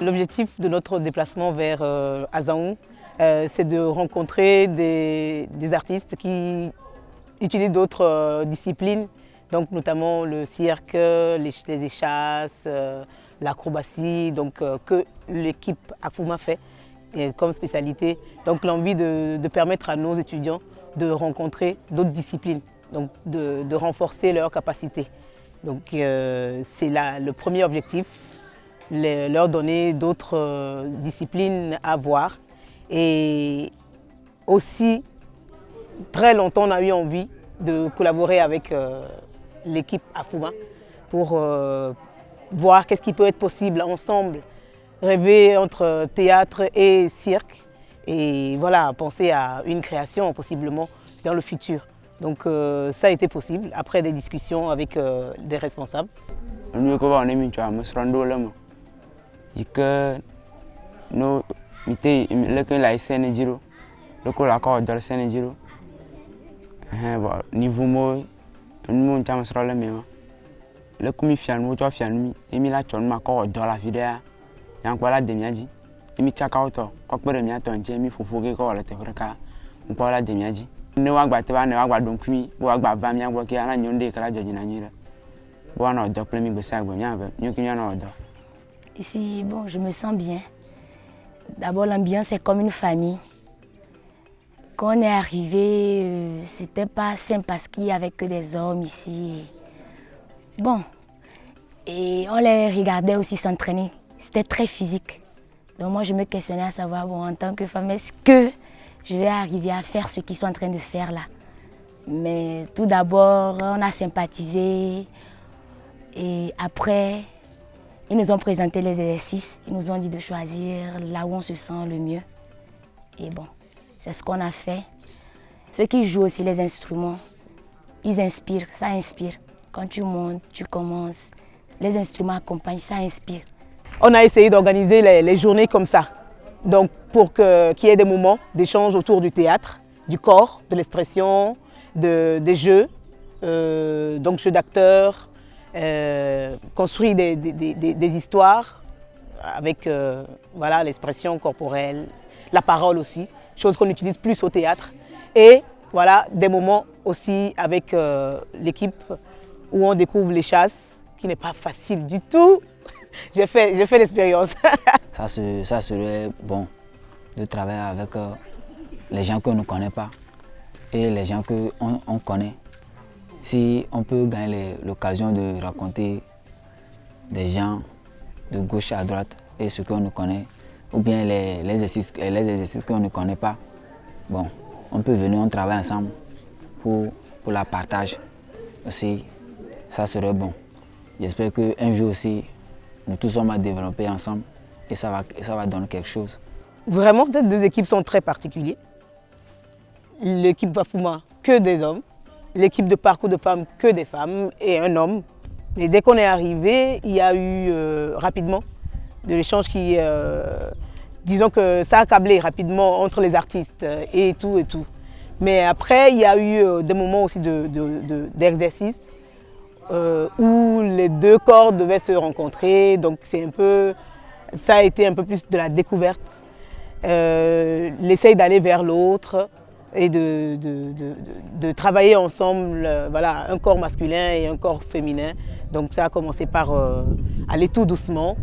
L'objectif de notre déplacement vers Azaou, c'est de rencontrer des artistes qui utilisent d'autres disciplines, donc notamment le cirque, les échasses, l'acrobatie, donc que l'équipe Afuma fait comme spécialité. Donc l'envie de permettre à nos étudiants de rencontrer d'autres disciplines, donc de renforcer leurs capacités. Donc c'est le premier objectif, leur donner d'autres disciplines à voir. Et aussi, très longtemps, on a eu envie de collaborer avec l'équipe Afuma pour voir qu'est-ce qui peut être possible ensemble, rêver entre théâtre et cirque et voilà, penser à une création possiblement dans le futur. Donc ça a été possible après des discussions avec des responsables. Ici, bon, je me sens bien. D'abord, l'ambiance est comme une famille. Quand on est arrivé, c'était pas simple parce qu'il n'y avait que des hommes ici. Bon, et on les regardait aussi s'entraîner. C'était très physique. Donc moi, je me questionnais à savoir, bon, en tant que femme, est-ce que je vais arriver à faire ce qu'ils sont en train de faire là? Mais tout d'abord, on a sympathisé. Et après, ils nous ont présenté les exercices. Ils nous ont dit de choisir là où on se sent le mieux. Et bon, c'est ce qu'on a fait. Ceux qui jouent aussi les instruments, ils inspirent, ça inspire. Quand tu montes, tu commences, les instruments accompagnent, ça inspire. On a essayé d'organiser les journées comme ça, donc pour qu'il y ait des moments d'échange autour du théâtre, du corps, de l'expression, des jeux, donc jeux d'acteurs, construire des histoires avec voilà, l'expression corporelle, la parole aussi, chose qu'on utilise plus au théâtre. Et voilà, des moments aussi avec l'équipe où on découvre les chasses, qui n'est pas facile du tout. J'ai fait l'expérience. Ça serait bon de travailler avec les gens qu'on ne connaît pas et les gens qu'on connaît. Si on peut gagner l'occasion de raconter des gens de gauche à droite et ce qu'on ne connaît, ou bien les exercices qu'on ne connaît pas, bon, on peut venir, on travaille ensemble pour la partage aussi, ça serait bon. J'espère qu'un jour aussi, nous tous sommes à développer ensemble et ça va donner quelque chose. Vraiment, ces deux équipes sont très particulières. L'équipe Bafuma, que des hommes. L'équipe de parcours de femmes, que des femmes et un homme. Et dès qu'on est arrivé, il y a eu rapidement de l'échange qui, disons que ça a câblé rapidement entre les artistes et tout et tout. Mais après, il y a eu des moments aussi d'exercice où les deux corps devaient se rencontrer. Donc ça a été un peu plus de la découverte, l'essaye d'aller vers l'autre et de travailler ensemble, voilà, un corps masculin et un corps féminin. Donc ça a commencé par aller tout doucement.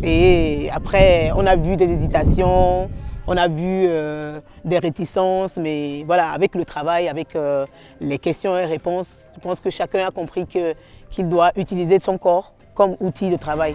Et après, on a vu des hésitations, on a vu des réticences, mais voilà, avec le travail, avec les questions et réponses, je pense que chacun a compris qu'il doit utiliser son corps comme outil de travail.